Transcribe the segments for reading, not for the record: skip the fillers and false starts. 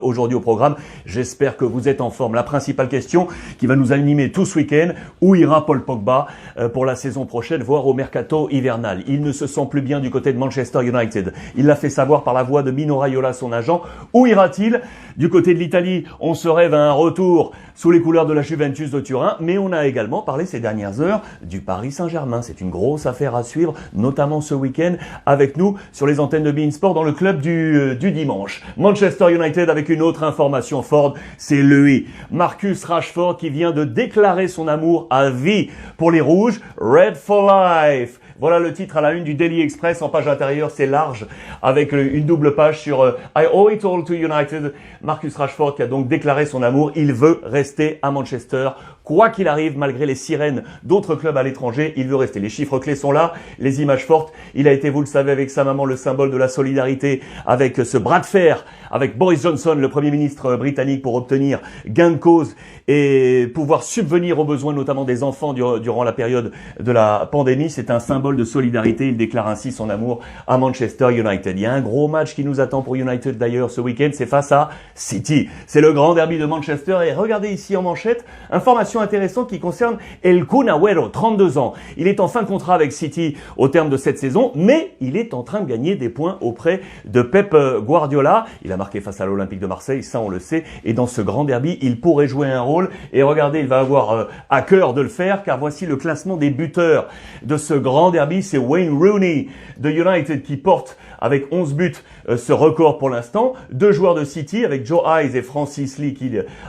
Aujourd'hui au programme, j'espère que vous êtes en forme. La principale question qui va nous animer tout ce week-end, où ira Paul Pogba pour la saison prochaine, voire au mercato hivernal? Il ne se sent plus bien du côté de Manchester United. Il l'a fait savoir par la voix de Mino Raiola, son agent. Où ira-t-il? Du côté de l'Italie, on se rêve à un retour sous les couleurs de la Juventus de Turin, mais on a également parlé ces dernières heures du Paris Saint-Germain. C'est une grosse affaire à suivre, notamment ce week-end, avec nous sur les antennes de beIN Sport dans le club du dimanche. Manchester United avec une autre information forte, c'est lui, Marcus Rashford, qui vient de déclarer son amour à vie pour les Rouges, Red for Life. Voilà le titre à la une du Daily Express. En page intérieure, c'est large, avec une double page sur I owe it all to United. Marcus Rashford qui a donc déclaré son amour. Il veut rester à Manchester. Quoi qu'il arrive, malgré les sirènes d'autres clubs à l'étranger, il veut rester. Les chiffres clés sont là, les images fortes. Il a été, vous le savez, avec sa maman, le symbole de la solidarité, avec ce bras de fer, avec Boris Johnson, le Premier ministre britannique, pour obtenir gain de cause et pouvoir subvenir aux besoins, notamment des enfants, durant la période de la pandémie. C'est un symbole de solidarité. Il déclare ainsi son amour à Manchester United. Il y a un gros match qui nous attend pour United d'ailleurs ce week-end. C'est face à City. C'est le grand derby de Manchester. Et regardez ici en manchette, information intéressante qui concerne El Kun Agüero, 32 ans. Il est en fin de contrat avec City au terme de cette saison, mais il est en train de gagner des points auprès de Pep Guardiola. Il a marqué face à l'Olympique de Marseille, ça on le sait. Et dans ce grand derby, il pourrait jouer un rôle. Et regardez, il va avoir à cœur de le faire, car voici le classement des buteurs de ce grand derby. C'est Wayne Rooney de United qui porte avec 11 buts ce record pour l'instant. Deux joueurs de City avec Joe Higgs et Francis Lee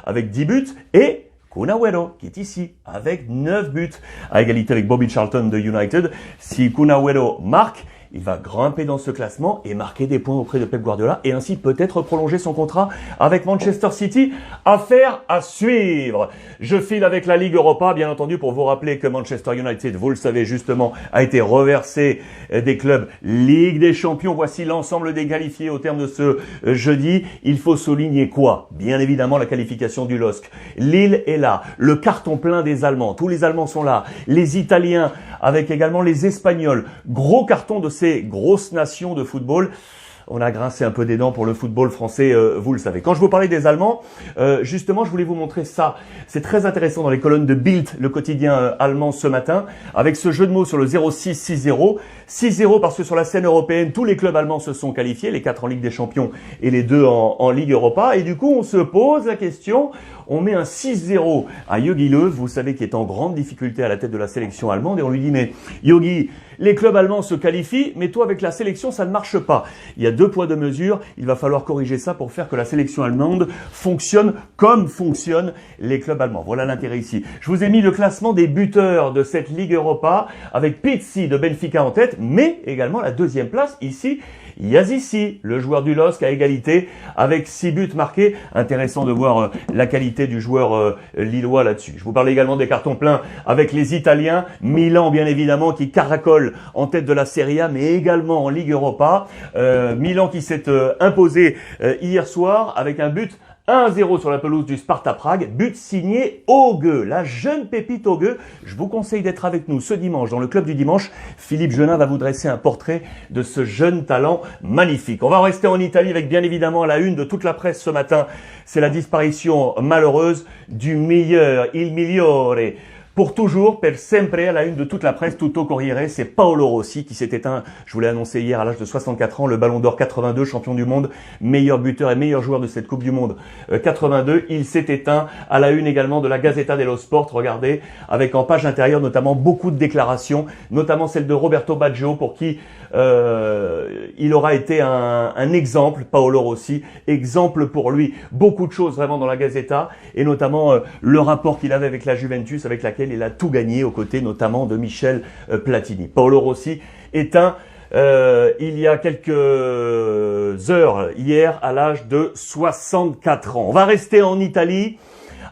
avec 10 buts. Et Kun Agüero qui est ici avec 9 buts à égalité avec Bobby Charlton de United. Si Kun Agüero marque, il va grimper dans ce classement et marquer des points auprès de Pep Guardiola et ainsi peut-être prolonger son contrat avec Manchester City. Affaire à suivre. Je file avec la Ligue Europa, bien entendu, pour vous rappeler que Manchester United, vous le savez justement, a été reversé des clubs Ligue des Champions. Voici l'ensemble des qualifiés au terme de ce jeudi. Il faut souligner quoi? Bien évidemment la qualification du LOSC. Lille est là. Le carton plein des Allemands. Tous les Allemands sont là. Les Italiens avec également les Espagnols. Gros carton de ces grosses nations de football. On a grincé un peu des dents pour le football français, vous le savez. Quand je vous parlais des Allemands, justement, je voulais vous montrer ça. C'est très intéressant dans les colonnes de Bild, le quotidien allemand ce matin, avec ce jeu de mots sur le 0-6-6-0. 6-0 parce que sur la scène européenne, tous les clubs allemands se sont qualifiés, les 4 en Ligue des Champions et les 2 en Ligue Europa. Et du coup, on se pose la question, on met un 6-0 à Jogi Löw, vous savez, qui est en grande difficulté à la tête de la sélection allemande, et on lui dit, mais Jogi, les clubs allemands se qualifient, mais toi, avec la sélection, ça ne marche pas. Il y a 2 poids, 2 mesures. Il va falloir corriger ça pour faire que la sélection allemande fonctionne comme fonctionnent les clubs allemands. Voilà l'intérêt ici. Je vous ai mis le classement des buteurs de cette Ligue Europa avec Pizzi de Benfica en tête, mais également la 2e place ici. Yazissi, le joueur du LOSC, à égalité avec 6 buts marqués. Intéressant de voir la qualité du joueur lillois là-dessus. Je vous parlais également des cartons pleins avec les Italiens. Milan, bien évidemment, qui caracole en tête de la Serie A, mais également en Ligue Europa. Milan qui s'est imposé hier soir avec un but 1-0 sur la pelouse du Sparta Prague, but signé Augues, la jeune pépite Augues. Je vous conseille d'être avec nous ce dimanche dans le club du dimanche. Philippe Genin va vous dresser un portrait de ce jeune talent magnifique. On va rester en Italie avec bien évidemment la une de toute la presse ce matin. C'est la disparition malheureuse du meilleur, il migliore. Pour toujours, per sempre, à la une de toute la presse, tutto Corriere, c'est Paolo Rossi qui s'est éteint, je vous l'ai annoncé hier, à l'âge de 64 ans, le Ballon d'Or 82, champion du monde, meilleur buteur et meilleur joueur de cette Coupe du Monde 82. Il s'est éteint à la une également de la Gazzetta dello Sport, regardez, avec en page intérieure notamment beaucoup de déclarations, notamment celle de Roberto Baggio pour qui il aura été un exemple, Paolo Rossi, exemple pour lui. Beaucoup de choses vraiment dans la Gazzetta et notamment le rapport qu'il avait avec la Juventus, avec laquelle il a tout gagné aux côtés notamment de Michel Platini. Paolo Rossi éteint il y a quelques heures hier à l'âge de 64 ans. On va rester en Italie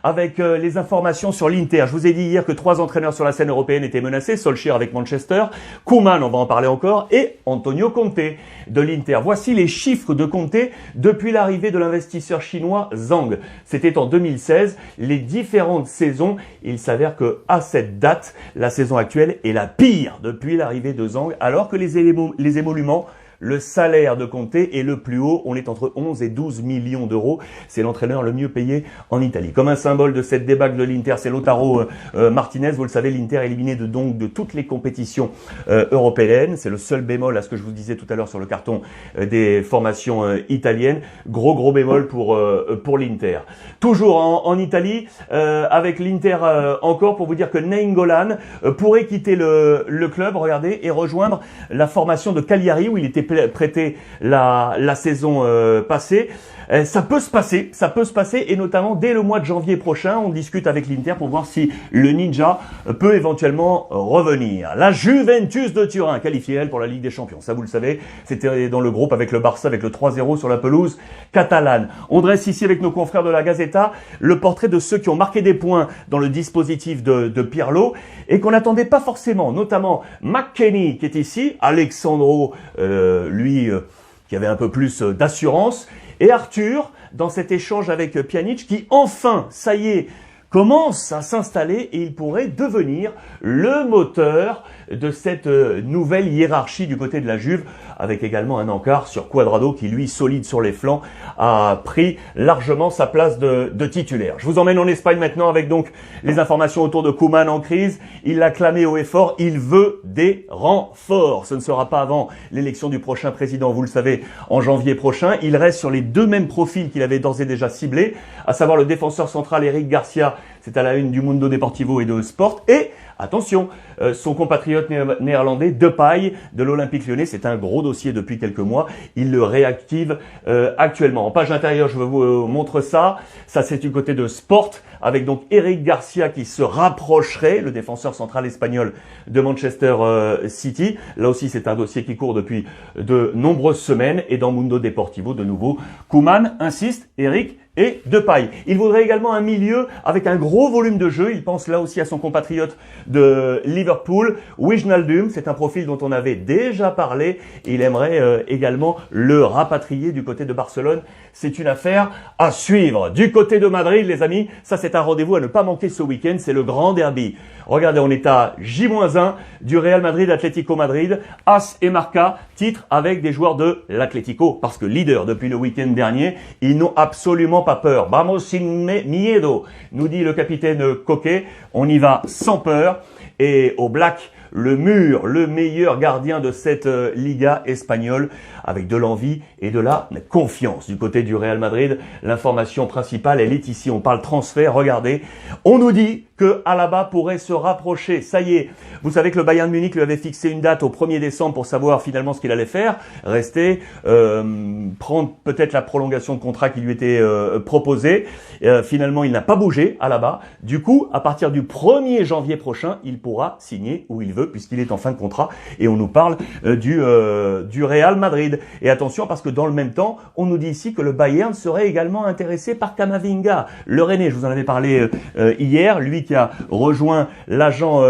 avec les informations sur l'Inter. Je vous ai dit hier que 3 entraîneurs sur la scène européenne étaient menacés. Solskjaer avec Manchester, Koeman, on va en parler encore, et Antonio Conte de l'Inter. Voici les chiffres de Conte depuis l'arrivée de l'investisseur chinois Zhang. C'était en 2016. Les différentes saisons, il s'avère que à cette date, la saison actuelle est la pire depuis l'arrivée de Zhang, alors que les émoluments Le salaire de Conte est le plus haut. On est entre 11 et 12 millions d'euros. C'est l'entraîneur le mieux payé en Italie. Comme un symbole de cette débâcle de l'Inter, c'est Lautaro Martinez. Vous le savez, l'Inter éliminé de toutes les compétitions européennes. C'est le seul bémol à ce que je vous disais tout à l'heure sur le carton des formations italiennes. Gros bémol pour l'Inter. Toujours en Italie, avec l'Inter encore, pour vous dire que Nainggolan pourrait quitter le club, regardez, et rejoindre la formation de Cagliari où il était prêté la saison passée. Ça peut se passer, et notamment dès le mois de janvier prochain, on discute avec l'Inter pour voir si le Ninja peut éventuellement revenir. La Juventus de Turin, qualifiée elle pour la Ligue des Champions, ça vous le savez, c'était dans le groupe avec le Barça, avec le 3-0 sur la pelouse catalane. On dresse ici avec nos confrères de la Gazzetta le portrait de ceux qui ont marqué des points dans le dispositif de Pirlo et qu'on n'attendait pas forcément, notamment McKennie qui est ici, Alexandro, qui avait un peu plus d'assurance, et Arthur, dans cet échange avec Pjanic, qui enfin, ça y est, commence à s'installer et il pourrait devenir le moteur de cette nouvelle hiérarchie du côté de la Juve, avec également un encart sur Cuadrado qui, lui, solide sur les flancs, a pris largement sa place de titulaire. Je vous emmène en Espagne maintenant avec donc les informations autour de Koeman en crise. Il l'a clamé haut et fort, il veut des renforts. Ce ne sera pas avant l'élection du prochain président, vous le savez, en janvier prochain. Il reste sur les deux mêmes profils qu'il avait d'ores et déjà ciblés, à savoir le défenseur central Eric Garcia, c'est à la une du Mundo Deportivo et de Sport, et attention, son compatriote néerlandais Depay de l'Olympique Lyonnais, c'est un gros dossier depuis quelques mois, il le réactive actuellement. En page intérieure, je vous montre ça. Ça, c'est du côté de Sport, avec donc Eric Garcia qui se rapprocherait, le défenseur central espagnol de Manchester City. Là aussi, c'est un dossier qui court depuis de nombreuses semaines. Et dans Mundo Deportivo, de nouveau, Koeman insiste, Eric et Depay. Il voudrait également un milieu avec un gros volume de jeu. Il pense là aussi à son compatriote de Liverpool, Wijnaldum. C'est un profil dont on avait déjà parlé. Il aimerait également le rapatrier du côté de Barcelone. C'est une affaire à suivre. Du côté de Madrid, les amis, ça c'est un rendez-vous à ne pas manquer ce week-end. C'est le grand derby. Regardez, on est à J-1 du Real Madrid-Atlético Madrid. As et Marca, titre avec des joueurs de l'Atlético. Parce que leader depuis le week-end dernier, ils n'ont absolument pas peur. Vamos sin miedo, nous dit le capitaine Coquet. On y va sans peur. Et au Black, le mur, le meilleur gardien de cette Liga espagnole, avec de l'envie et de la confiance. Du côté du Real Madrid, l'information principale, elle est ici. On parle transfert, regardez. On nous dit que Alaba pourrait se rapprocher. Ça y est, vous savez que le Bayern de Munich lui avait fixé une date au 1er décembre pour savoir finalement ce qu'il allait faire. Rester, prendre peut-être la prolongation de contrat qui lui était proposée. Finalement, il n'a pas bougé, Alaba. Du coup, à partir du 1er janvier prochain, il pourra signer où il veut puisqu'il est en fin de contrat. Et on nous parle du Real Madrid. Et attention, parce que dans le même temps, on nous dit ici que le Bayern serait également intéressé par Camavinga. Le Rennais, je vous en avais parlé hier, lui qui a rejoint l'agent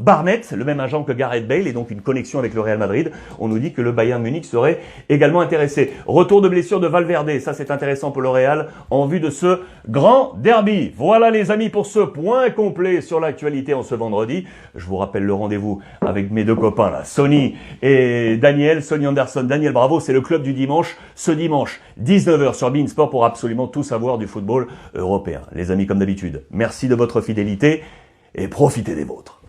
Barnett, le même agent que Gareth Bale, et donc une connexion avec le Real Madrid. On nous dit que le Bayern Munich serait également intéressé. Retour de blessure de Valverde, ça c'est intéressant pour le Real en vue de ce grand derby. Voilà les amis pour ce point complet sur l'actualité en ce vendredi. Je vous rappelle le rendez-vous avec mes deux copains là, Sonny et Daniel, Sonny Anderson, Daniel Bravo, c'est le club du dimanche, ce dimanche 19h sur beIN Sport pour absolument tout savoir du football européen. Les amis, comme d'habitude, merci de votre fidélité et profitez des vôtres.